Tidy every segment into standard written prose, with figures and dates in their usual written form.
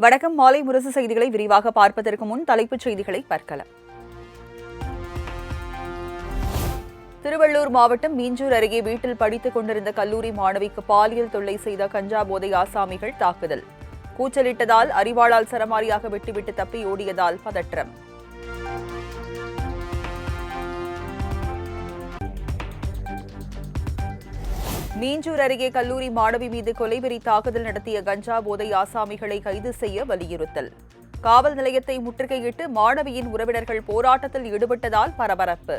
வணக்கம். மாலை முரசு செய்திகளை விரிவாக பார்ப்பதற்கு முன் தலைப்புச் செய்திகளை பார்க்கலாம். திருவள்ளூர் மாவட்டம் மீஞ்சூர் அருகே வீட்டில் படித்துக் கொண்டிருந்த கல்லூரி மாணவிக்கு பாலியல் தொல்லை செய்த கஞ்சா போதை ஆசாமிகள் தாக்குதல். கூச்சலிட்டதால் அரிவாளால் சரமாரியாக வெட்டிவிட்டு தப்பி ஓடியதால் பதற்றம். மீஞ்சூர் அருகே கல்லூரி மாணவி மீது கொலைவெறி தாக்குதல் நடத்திய கஞ்சா போதை ஆசாமிகளை கைது செய்ய வலியுறுத்தல். காவல் நிலையத்தை முற்றுகையிட்டு மாணவியின் உறவினர்கள் போராட்டத்தில் ஈடுபட்டதால் பரபரப்பு.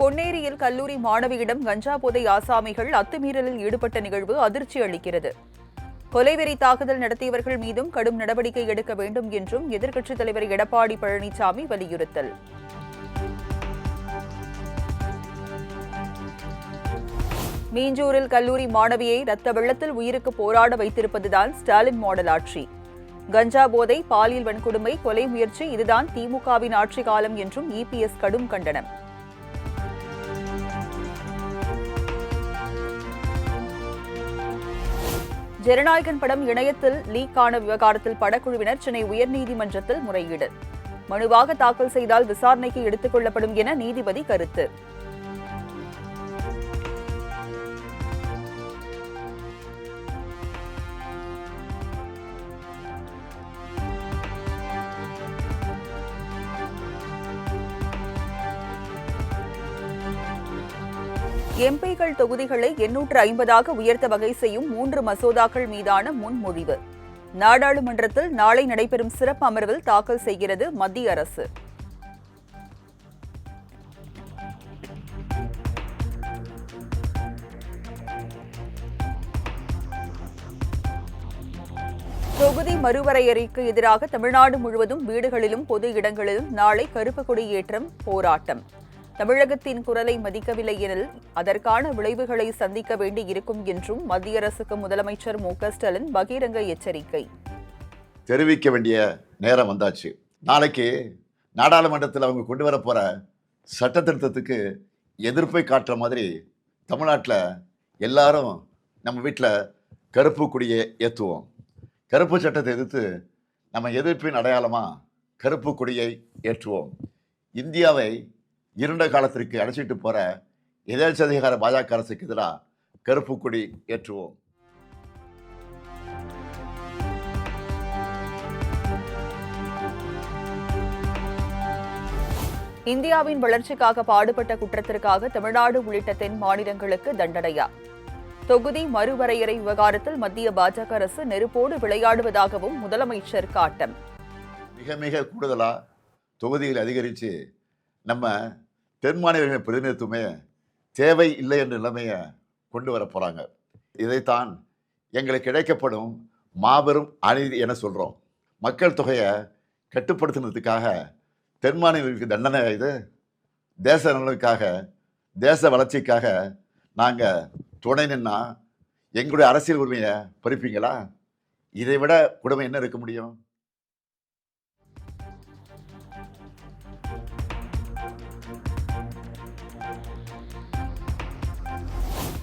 பொன்னேரியில் கல்லூரி மாணவியிடம் கஞ்சா போதை ஆசாமிகள் அத்துமீறலில் ஈடுபட்ட நிகழ்வு அதிர்ச்சி அளிக்கிறது. கொலைவெறி தாக்குதல் நடத்தியவர்கள் மீதும் கடும் நடவடிக்கை எடுக்க வேண்டும் என்றும் எதிர்க்கட்சித் தலைவர் எடப்பாடி பழனிசாமி வலியுறுத்தல். மீஞ்சூரில் கல்லூரி மாணவியை ரத்த வெள்ளத்தில் உயிருக்கு போராட வைத்திருப்பதுதான் ஸ்டாலின் மாடல் ஆட்சி. கஞ்சா போதை, பாலியல் வன்கொடுமை, கொலை முயற்சி இதுதான் திமுகவின் ஆட்சி காலம் என்றும் இபிஎஸ் கடும் கண்டனம். ஜனநாயகன் படம் இணையத்தில் லீக் ஆன விவகாரத்தில் படக்குழுவினர் சென்னை உயர்நீதிமன்றத்தில் முறையீடு. மனுவாக தாக்கல் செய்தால் விசாரணைக்கு எடுத்துக் கொள்ளப்படும் என நீதிபதி கருத்து. எம்பிக்கள் தொகுதிகளை 850ஆக உயர்த்த வகை செய்யும் 3 மசோதாக்கள் மீதான முன்மொழிவு நாடாளுமன்றத்தில் நாளை நடைபெறும் சிறப்பு அமர்வில் தாக்கல் செய்கிறது மத்திய அரசு. தொகுதி மறுவரையறைக்கு எதிராக தமிழ்நாடு முழுவதும் வீடுகளிலும் பொது இடங்களிலும் நாளை கருப்பு கொடி ஏற்றம், போராட்டம். தமிழகத்தின் குரலை மதிக்கவில்லை எனில் அதற்கான விளைவுகளை சந்திக்க வேண்டியிருக்கும் என்றும் மத்திய அரசுக்கு முதலமைச்சர் மு.க.ஸ்டாலின் பகிரங்க எச்சரிக்கை. தெரிவிக்க வேண்டிய நேரம் வந்தாச்சு. நாளைக்கு நாடாளுமன்றத்தில் அவங்க கொண்டு வர போற சட்ட திருத்தத்துக்கு எதிர்ப்பை காட்டுற மாதிரி தமிழ்நாட்டில் எல்லாரும் நம்ம வீட்டில் கருப்பு கொடியை ஏற்றுவோம். கருப்பு சட்டத்தை எதிர்த்து நம்ம எதிர்ப்பின் அடையாளமாக கருப்பு கொடியை ஏற்றுவோம். இந்தியாவை இருண்ட காலத்திற்கு அழைச்சிட்டு போற எதேச்சதிகார பாஜக அரசுக்கு எதிராக கருப்பு கொடி ஏற்றுவோம். இந்தியாவின் வளர்ச்சிக்காக பாடுபட்ட குற்றத்திற்காக தமிழ்நாடு உள்ளிட்ட தென் மாநிலங்களுக்கு தண்டனையா? தொகுதி மறுவரையறை விவகாரத்தில் மத்திய பாஜக அரசு நெருப்போடு விளையாடுவதாகவும் முதலமைச்சர் காட்டம். மிக மிக கூடுதலா தொகுதிகளை அதிகரித்து நம்ம தென் மாநிலங்களின் பிரதிநிதித்துவமே தேவை இல்லை என்ற நிலைமையை கொண்டு வர போகிறாங்க. இதைத்தான் எங்களுக்கு கிடைக்கப்படும் மாபெரும் அநீதி என சொல்கிறோம். மக்கள் தொகையை கட்டுப்படுத்தினதுக்காக தென் மாநிலங்களுக்கு தண்டனை. இது தேச நலனுக்காக, தேச வளர்ச்சிக்காக நாங்கள் துணை நின்னா எங்களுடைய அரசியல் உரிமையை பறிப்பீங்களா? இதை விட கொடுமை என்ன இருக்க முடியும்?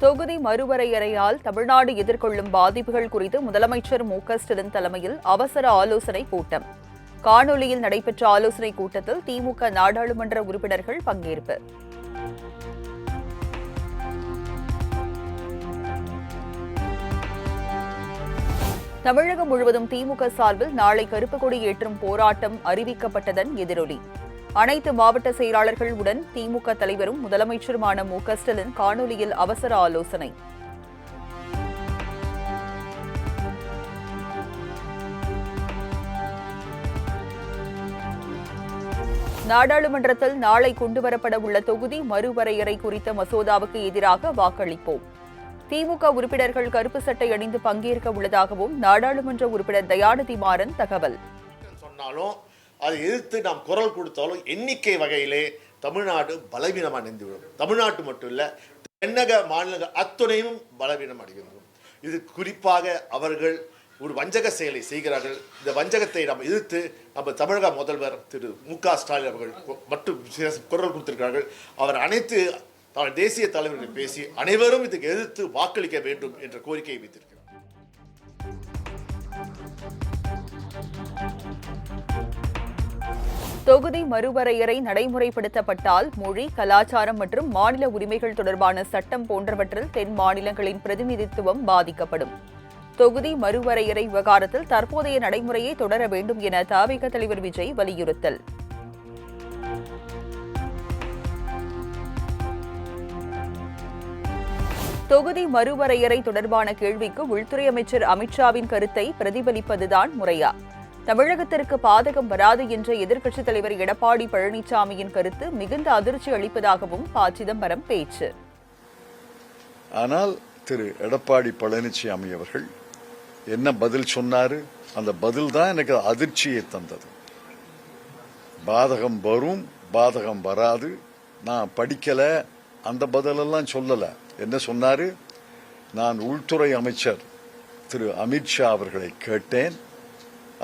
தொகுதி மறுவரையறையால் தமிழ்நாடு எதிர்கொள்ளும் பாதிப்புகள் குறித்து முதலமைச்சர் மு.க.ஸ்டாலின் தலைமையில் அவசர ஆலோசனை கூட்டம். காணொலியில் நடைபெற்ற ஆலோசனை கூட்டத்தில் திமுக நாடாளுமன்ற உறுப்பினர்கள் பங்கேற்பு. தமிழகம் முழுவதும் திமுக சார்பில் நாளை கருப்பு கொடி ஏற்றும் போராட்டம் அறிவிக்கப்பட்டதன் எதிரொலி. அனைத்து மாவட்ட செயலாளர்கள் உடன் திமுக தலைவரும் முதலமைச்சருமான மு.க.ஸ்டாலின் காணொலியில் அவசர ஆலோசனை. நாடாளுமன்றத்தில் நாளை கொண்டுவரப்பட உள்ள தொகுதி மறுவரையறை குறித்த மசோதாவுக்கு எதிராக வாக்களிப்போம். திமுக உறுப்பினர்கள் கருப்பு சட்டை அணிந்து பங்கேற்க உள்ளதாகவும் நாடாளுமன்ற உறுப்பினர் தயாநிதி மாறன் தகவல். அதை எதிர்த்து நாம் குரல் கொடுத்தாலும் எண்ணிக்கை வகையிலே தமிழ்நாடு பலவீனமாக நின்றுவிடும். தமிழ்நாட்டு மட்டும் இல்லை, தென்னக மாநிலங்கள் அத்துணையும் பலவீனம் அடைகின்றோம். இது குறிப்பாக அவர்கள் ஒரு வஞ்சக செயலை செய்கிறார்கள். இந்த வஞ்சகத்தை நாம் எதிர்த்து நம்ம தமிழக முதல்வர் திரு மு.க.ஸ்டாலின் அவர்கள் மட்டும் குரல் கொடுத்திருக்கிறார்கள். அவர் அனைத்து தேசிய தலைவர்கள் பேசி அனைவரும் இதுக்கு எதிர்த்து வாக்களிக்க வேண்டும் என்ற கோரிக்கையை வைத்திருக்கிறார். தொகுதி மறுவரையறை நடைமுறைப்படுத்தப்பட்டால் மொழி, கலாச்சாரம் மற்றும் மாநில உரிமைகள் தொடர்பான சட்டம் போன்றவற்றில் தென் மாநிலங்களின் பிரதிநிதித்துவம் பாதிக்கப்படும். தொகுதி மறுவரையறை விவகாரத்தில் தற்போதைய நடைமுறையை தொடர வேண்டும் என தவிக தலைவர் விஜய் வலியுறுத்தல். தொகுதி மறுவரையறை தொடர்பான கேள்விக்கு உள்துறை அமைச்சர் அமித்ஷாவின் கருத்தை பிரதிபலிப்பதுதான் முறையா? தமிழகத்திற்கு பாதகம் வராது என்ற எதிர்க்கட்சித் தலைவர் எடப்பாடி பழனிசாமியின் கருத்து மிகுந்த அதிர்ச்சி அளிப்பதாகவும் ப. சிதம்பரம் பேச்சு. ஆனால் திரு எடப்பாடி பழனிசாமி அவர்கள் என்ன பதில் சொன்னாரு? அந்த பதில் தான் எனக்கு அதிர்ச்சியை தந்தது. பாதகம் வரும், பாதகம் வராது, நான் படிக்கல, அந்த பதிலெல்லாம் சொல்லல. என்ன சொன்னாரு? நான் உள்துறை அமைச்சர் திரு அமித்ஷா அவர்களை கேட்டேன்,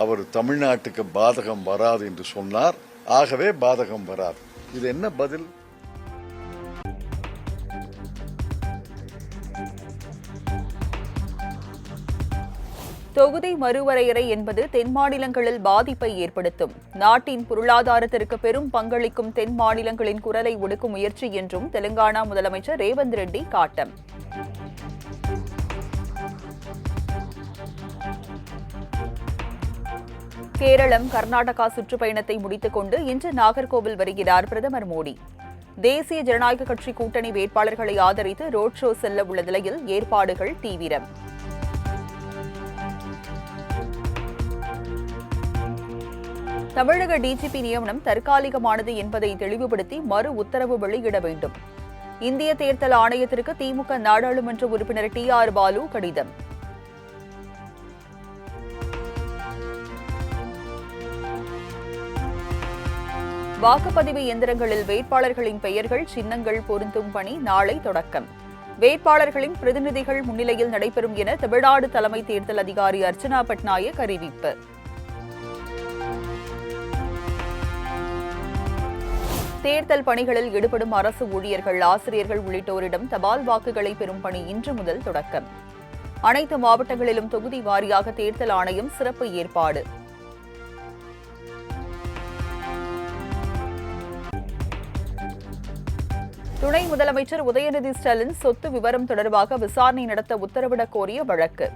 அவர் தமிழ்நாட்டுக்கு பாதகம் வராது என்று சொன்னார், ஆகவே பாதகம் வராது. இது என்ன பதில்? தொகுதி மறுவரையறை என்பது தென் மாநிலங்களில் பாதிப்பை ஏற்படுத்தும். நாட்டின் பொருளாதாரத்திற்கு பெரும் பங்களிக்கும் தென் மாநிலங்களின் குரலை ஒடுக்கும் முயற்சி என்றும் தெலுங்கானா முதலமைச்சர் ரேவந்த் ரெட்டி காட்டம். கேரளம், கர்நாடகா சுற்றுப்பயணத்தை முடித்துக் கொண்டு இன்று நாகர்கோவில் வருகிறார் பிரதமர் மோடி. தேசிய ஜனநாயக கட்சி கூட்டணி வேட்பாளர்களை ஆதரித்து ரோட் ஷோ செல்ல உள்ள நிலையில் ஏற்பாடுகள் தீவிரம். தமிழக டிஜிபி நியமனம் தற்காலிகமானது என்பதை தெளிவுபடுத்தி மறு உத்தரவு வெளியிட வேண்டும். இந்திய தேர்தல் ஆணையத்திற்கு திமுக நாடாளுமன்ற உறுப்பினர் டி.ஆர். பாலு கடிதம். வாக்குப்பதிவு இயந்திரங்களில் வேட்பாளர்களின் பெயர்கள், சின்னங்கள் பொருத்தும் பணி நாளை தொடக்கம். வேட்பாளர்களின் பிரதிநிதிகள் முன்னிலையில் நடைபெறும் என தமிழ்நாடு தலைமை தேர்தல் அதிகாரி அர்ச்சனா பட்நாயக் அறிவிப்பு. தேர்தல் பணிகளில் ஈடுபடும் அரசு ஊழியர்கள், ஆசிரியர்கள் உள்ளிட்டோரிடம் தபால் வாக்குகளை பெறும் பணி இன்று முதல் தொடக்கம். அனைத்து மாவட்டங்களிலும் தொகுதி வாரியாக தேர்தல் ஆணையம் சிறப்பு ஏற்பாடு. துணை முதலமைச்சர் உதயநிதி ஸ்டாலின் சொத்து விவரம் தொடர்பாக விசாரணை நடத்த உத்தரவிடக் கோரிய வழக்கு.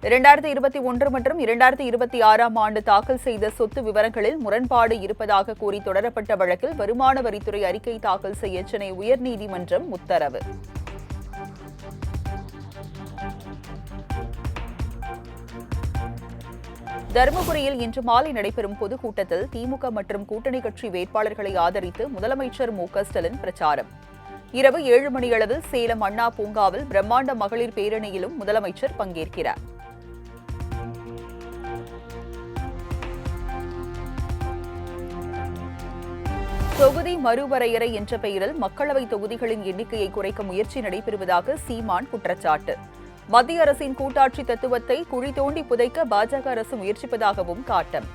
2021 மற்றும் 2026 ஆண்டு தாக்கல் செய்த சொத்து விவரங்களில் முரண்பாடு இருப்பதாக கூறி தொடரப்பட்ட வழக்கில் வருமான வரித்துறை அறிக்கை தாக்கல் செய்ய சென்னை உயர்நீதிமன்றம் உத்தரவு. தருமபுரியில் இன்று மாலை நடைபெறும் பொதுக்கூட்டத்தில் திமுக மற்றும் கூட்டணி கட்சி வேட்பாளர்களை ஆதரித்து முதலமைச்சர் மு.க.ஸ்டாலின் பிரச்சாரம். இரவு 7 மணியளவில் சேலம் அண்ணா பூங்காவில் பிரம்மாண்ட மகளிர் பேரணியிலும் முதலமைச்சர் பங்கேற்கிறார். தொகுதி மறுவரையறை என்ற பெயரில் மக்களவை தொகுதிகளின் எண்ணிக்கையை குறைக்க முயற்சி நடைபெறுவதாக சீமான் குற்றச்சாட்டு. மத்திய அரசின் கூட்டாட்சி தத்துவத்தை குழி தோண்டி புதைக்க பாஜக அரசு முயற்சிப்பதாகவும் காட்டம்.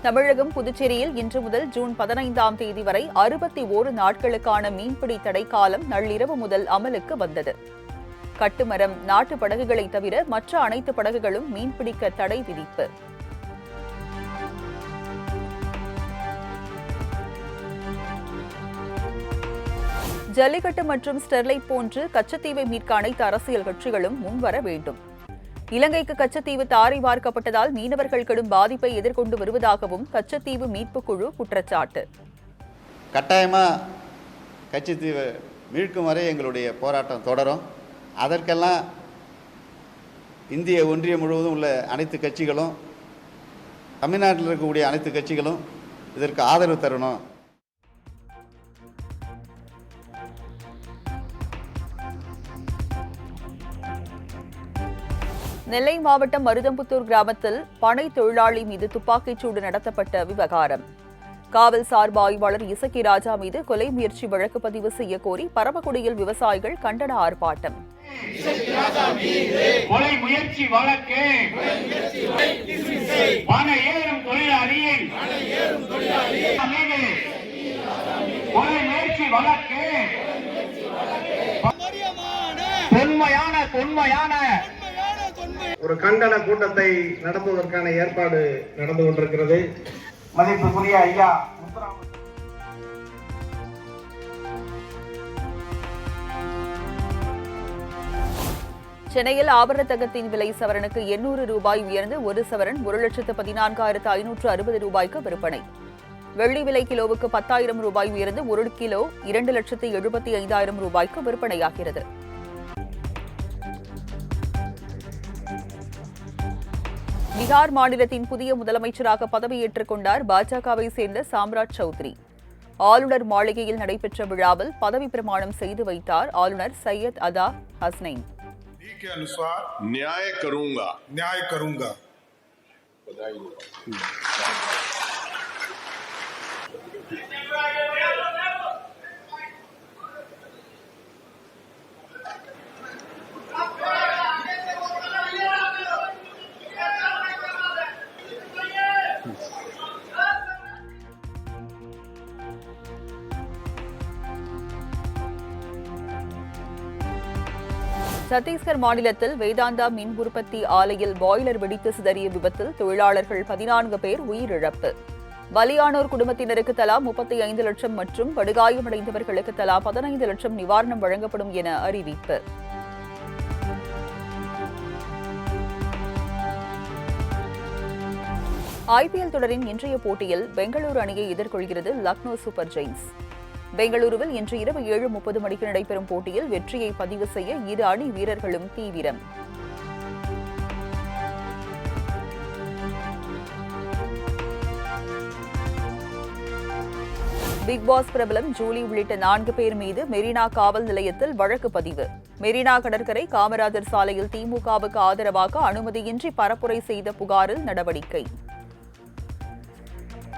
தமிழகம், புதுச்சேரியில் இன்று முதல் ஜூன் 15ஆம் தேதி வரை 61 நாட்களுக்கான மீன்பிடி தடைக்காலம் நள்ளிரவு முதல் அமலுக்கு வந்தது. கட்டுமரம், நாட்டு படகுகளை தவிர மற்ற அனைத்து படகுகளும் மீன்பிடிக்க தடை விதிப்பு. ஜல்லிக்கட்டு மற்றும் ஸ்டெர்லைட் போன்று கச்சத்தீவை மீட்க அனைத்து அரசியல் கட்சிகளும் முன்வர வேண்டும். இலங்கைக்கு கச்சத்தீவு தாரை வார்க்கப்பட்டதால் மீனவர்கள் கடும் பாதிப்பை எதிர்கொண்டு வருவதாகவும் கச்சத்தீவு மீட்புக் குழு குற்றச்சாட்டு. கட்டாயமா கச்சத்தீவை மீட்கும் வரை எங்களுடைய போராட்டம் தொடரும். அதற்கெல்லாம் இந்திய ஒன்றியம் முழுவதும் உள்ள அனைத்து கட்சிகளும், தமிழ்நாட்டில் இருக்கக்கூடிய அனைத்து கட்சிகளும் இதற்கு ஆதரவு தரணும். நெல்லை மாவட்டம் மருதம்புத்தூர் கிராமத்தில் பனை தொழிலாளி மீது துப்பாக்கிச்சூடு நடத்தப்பட்ட விவகாரம். காவல் சார்பு ஆய்வாளர் இசக்கி ராஜா மீது கொலை முயற்சி வழக்கு பதிவு செய்ய கோரி பரமக்குடியில் விவசாயிகள் கண்டன ஆர்ப்பாட்டம். கொலை முயற்சி வழக்கு பண ஏறும் தொழிலாளியை கொலை முயற்சி வழக்கு தொன்மையான ஒரு கண்டன கூட்டத்தை நடத்துவதற்கான ஏற்பாடு நடந்து கொண்டிருக்கிறது. மதிப்புக்குரிய ஐயா சென்னையில் ஆபரண தங்கத்தின் விலை சவரனுக்கு 800 ரூபாய் உயர்ந்து ஒரு சவரன் 1,14,560 ரூபாய்க்கு விற்பனை. வெள்ளி விலை கிலோவுக்கு 10,000 ரூபாய் உயர்ந்து 1 கிலோ 2,75,000 ரூபாய்க்கு விற்பனையாகிறது. பீகார் மாநிலத்தின் புதிய முதலமைச்சராக பதவியேற்றுக் கொண்டார் பாஜகவை சேர்ந்த சாம்ராஜ் சௌத்ரி. ஆளுநர் மாளிகையில் நடைபெற்ற விழாவில் பதவி பிரமாணம் செய்து வைத்தார் ஆளுநர் சையத் அதா ஹஸ்னைன். के अनुसार न्याय करूंगा। சத்தீஸ்கர் மாநிலத்தில் வேதாந்தா மின் உற்பத்தி ஆலையில் பாய்லர் வெடித்து சிதறிய விபத்தில் தொழிலாளர்கள் 14 பேர் உயிரிழப்பு. பலியானோர் குடும்பத்தினருக்கு தலா 35 லட்சம் மற்றும் படுகாயமடைந்தவர்களுக்கு தலா 15 லட்சம் நிவாரணம் வழங்கப்படும் என அறிவிப்பு. IPL தொடரின் இன்றைய போட்டியில் பெங்களூரு அணியை எதிர்கொள்கிறது லக்னோ சூப்பர் ஜெயின்ஸ். பெங்களூருவில் இன்று இரவு 7:30 மணிக்கு நடைபெறும் போட்டியில் வெற்றியை பதிவு செய்ய இரு அணி வீரர்களும் தீவிரம். பிக் பாஸ் பிரபலம் ஜூலி உள்ளிட்ட 4 பேர் மீது மெரினா காவல் நிலையத்தில் வழக்கு பதிவு. மெரினா கடற்கரை காமராஜர் சாலையில் திமுகவுக்கு ஆதரவாக அனுமதியின்றி பரப்புரை செய்த புகாரில் நடவடிக்கை.